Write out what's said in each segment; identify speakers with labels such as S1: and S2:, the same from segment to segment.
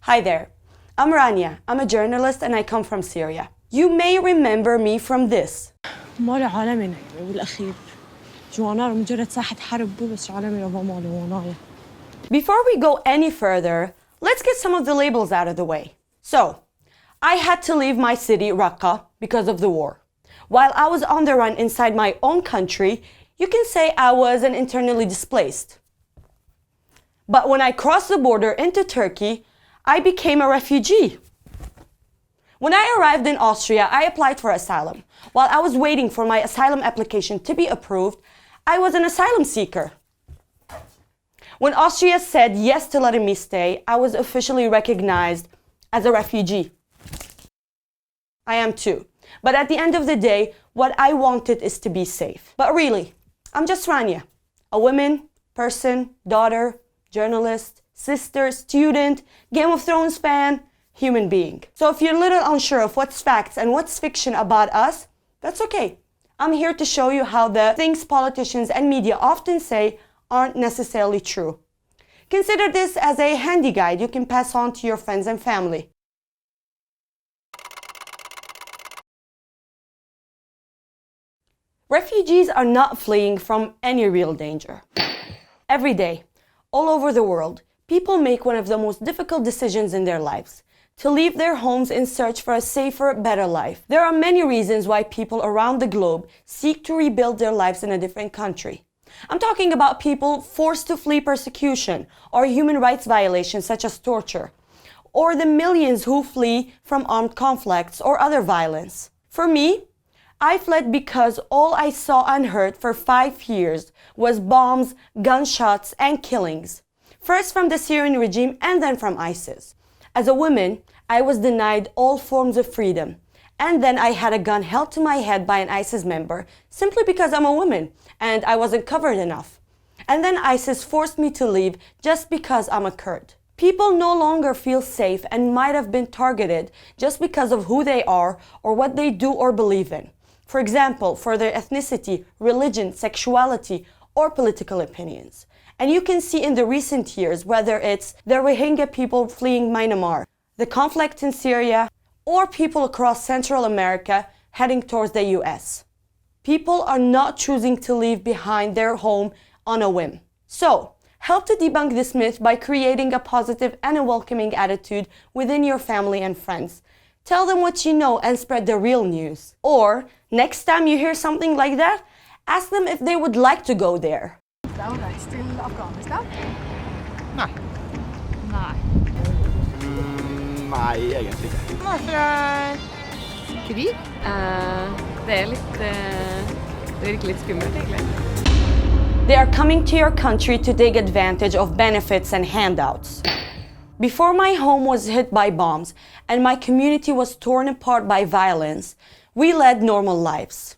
S1: Hi there, I'm Rania. I'm a journalist and I come from Syria. You may remember me from this.
S2: مالي عالمي بالأخير جوانا مجرد ساحة حرب بس عالمي لو مالي ونايا.
S1: Before we go any further, let's get some of the labels out of the way. So, I had to leave my city, Raqqa, because of the war. While I was on the run inside my own country, you can say I was an internally displaced. But when I crossed the border into Turkey, I became a refugee. When I arrived in Austria, I applied for asylum. While I was waiting for my asylum application to be approved, I was an asylum seeker. When Austria said yes to letting me stay, I was officially recognized as a refugee. I am too. But at the end of the day, what I wanted is to be safe. But really, I'm just Rania, a woman, person, daughter, journalist, sister, student, Game of Thrones fan, human being. So if you're a little unsure of what's facts and what's fiction about us, that's okay. I'm here to show you how the things politicians and media often say aren't necessarily true. Consider this as a handy guide you can pass on to your friends and family. Refugees are not fleeing from any real danger. Every day, all over the world, people make one of the most difficult decisions in their lives: to leave their homes in search for a safer, better life. There are many reasons why people around the globe seek to rebuild their lives in a different country. I'm talking about people forced to flee persecution or human rights violations such as torture, or the millions who flee from armed conflicts or other violence. For me, I fled because all I saw and heard for 5 years was bombs, gunshots, and killings. First from the Syrian regime and then from ISIS. As a woman, I was denied all forms of freedom. And then I had a gun held to my head by an ISIS member simply because I'm a woman and I wasn't covered enough. And then ISIS forced me to leave just because I'm a Kurd. People no longer feel safe and might have been targeted just because of who they are or what they do or believe in. For example, for their ethnicity, religion, sexuality, or political opinions. And you can see in the recent years, whether it's the Rohingya people fleeing Myanmar, the conflict in Syria, or people across Central America heading towards the US. People are not choosing to leave behind their home on a whim. So, help to debunk this myth by creating a positive and a welcoming attitude within your family and friends. Tell them what you know and spread the real news. Or, next time you hear something like that, ask them if they would like to go there.
S3: Reist til Afghanistan?
S4: Nei.
S3: Nei.
S4: Nei, egentlig ikke.
S3: Han er fra krig?
S5: Det virker litt skummelt, egentlig.
S1: They are coming to your country to take advantage of benefits and handouts. Before my home was hit by bombs and my community was torn apart by violence, we led normal lives.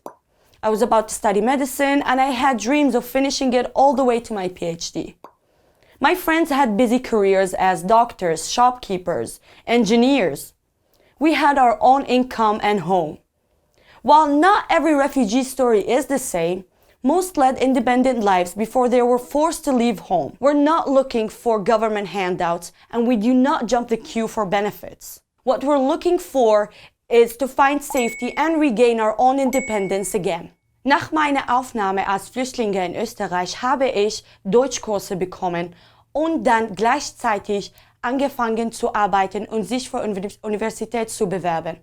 S1: I was about to study medicine and I had dreams of finishing it all the way to my PhD. My friends had busy careers as doctors, shopkeepers, engineers. We had our own income and home. While not every refugee story is the same, most led independent lives before they were forced to leave home. We're not looking for government handouts and we do not jump the queue for benefits. What we're looking for is to find safety and regain our own independence again. Nach meiner Aufnahme als Flüchtlinge in Österreich habe ich Deutschkurse bekommen und dann gleichzeitig angefangen zu arbeiten und sich für Universität zu bewerben.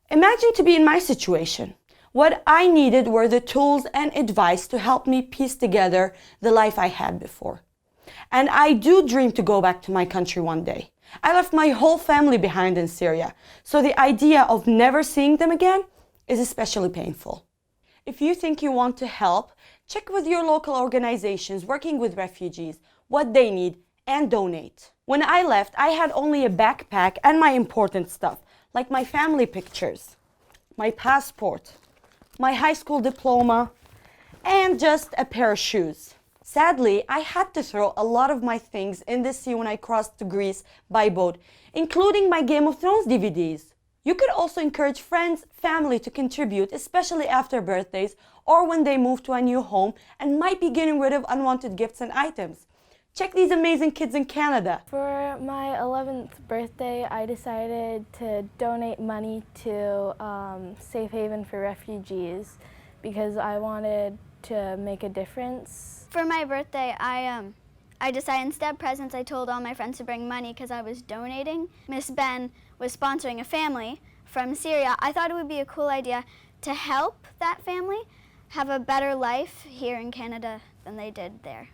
S1: Imagine to be in my situation. What I needed were the tools and advice to help me piece together the life I had before. And I do dream to go back to my country one day. I left my whole family behind in Syria, so the idea of never seeing them again is especially painful. If you think you want to help, check with your local organizations working with refugees, what they need, and donate. When I left, I had only a backpack and my important stuff, like my family pictures, my passport, my high school diploma, and just a pair of shoes. Sadly, I had to throw a lot of my things in the sea when I crossed to Greece by boat, including my Game of Thrones DVDs. You could also encourage friends, family to contribute, especially after birthdays or when they move to a new home and might be getting rid of unwanted gifts and items. Check these amazing kids in Canada.
S6: For my 11th birthday, I decided to donate money to Safe Haven for Refugees because I wanted to make a difference.
S7: For my birthday, I decided instead of presents, I told all my friends to bring money because I was donating. Miss Ben was sponsoring a family from Syria. I thought it would be a cool idea to help that family have a better life here in Canada than they did there.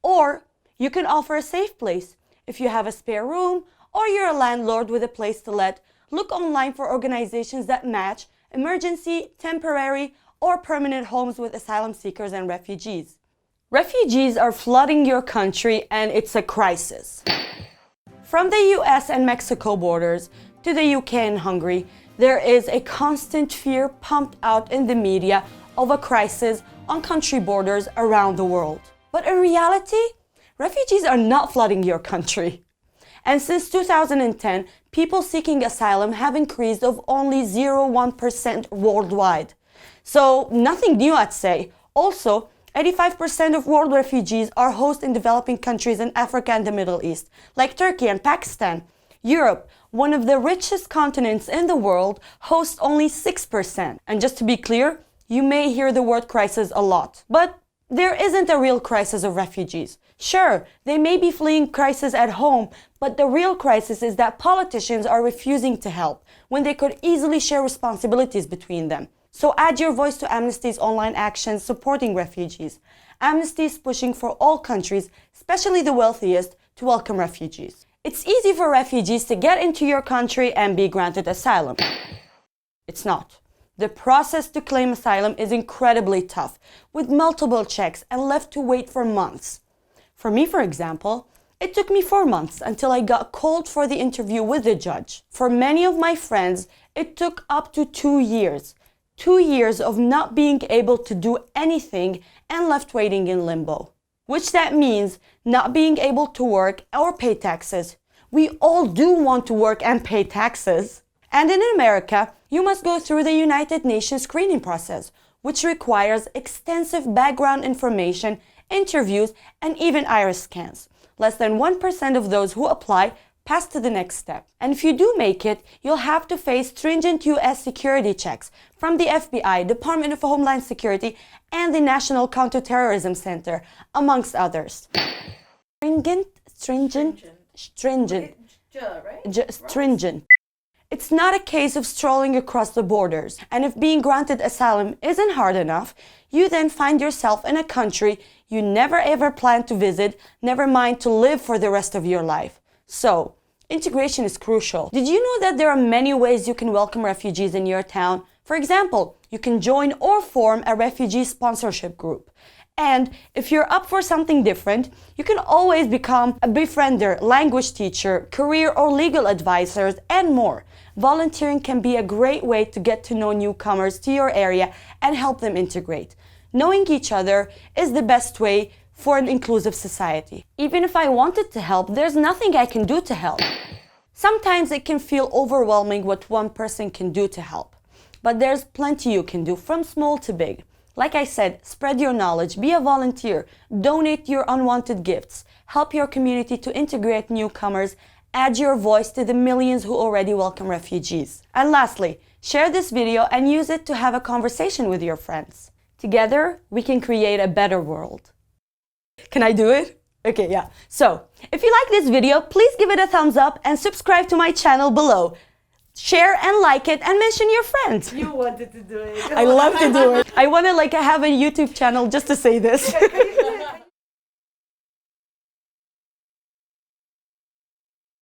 S1: Or you can offer a safe place. If you have a spare room or you're a landlord with a place to let, look online for organizations that match emergency, temporary, or permanent homes with asylum seekers and refugees. Refugees are flooding your country and it's a crisis. From the US and Mexico borders to the UK and Hungary, there is a constant fear pumped out in the media of a crisis on country borders around the world. But in reality, refugees are not flooding your country. And since 2010, people seeking asylum have increased of only 0.1% worldwide. So nothing new, I'd say. Also, 85% of world refugees are housed in developing countries in Africa and the Middle East, like Turkey and Pakistan. Europe, one of the richest continents in the world, hosts only 6%. And just to be clear, you may hear the word crisis a lot, but there isn't a real crisis of refugees. Sure, they may be fleeing crisis at home, but the real crisis is that politicians are refusing to help when they could easily share responsibilities between them. So add your voice to Amnesty's online actions supporting refugees. Amnesty is pushing for all countries, especially the wealthiest, to welcome refugees. It's easy for refugees to get into your country and be granted asylum. It's not. The process to claim asylum is incredibly tough, with multiple checks and left to wait for months. For me, for example, it took me 4 months until I got called for the interview with the judge. For many of my friends, it took up to 2 years. 2 years of not being able to do anything and left waiting in limbo. Which that means not being able to work or pay taxes. We all do want to work and pay taxes. And in America, you must go through the United Nations screening process, which requires extensive background information, interviews, and even iris scans. Less than 1% of those who apply pass to the next step. And if you do make it, you'll have to face stringent US security checks from the FBI, Department of Homeland Security, and the National Counterterrorism Center, amongst others. Stringent. It's not a case of strolling across the borders. And if being granted asylum isn't hard enough, you then find yourself in a country you never ever planned to visit, never mind to live for the rest of your life. So, integration is crucial. Did you know that there are many ways you can welcome refugees in your town? For example, you can join or form a refugee sponsorship group. And if you're up for something different, you can always become a befriender, language teacher, career or legal advisors, and more. Volunteering can be a great way to get to know newcomers to your area and help them integrate. Knowing each other is the best way for an inclusive society. Even if I wanted to help, there's nothing I can do to help. Sometimes it can feel overwhelming what one person can do to help. But there's plenty you can do, from small to big. Like I said, spread your knowledge, be a volunteer, donate your unwanted gifts, help your community to integrate newcomers, add your voice to the millions who already welcome refugees. And lastly, share this video and use it to have a conversation with your friends. Together, we can create a better world. Can I do it? Okay, yeah. So, if you like this video, please give it a thumbs up and subscribe to my channel below. Share and like it and mention your friends.
S2: You wanted to do it.
S1: I love to do it. I want to have a YouTube channel just to say this.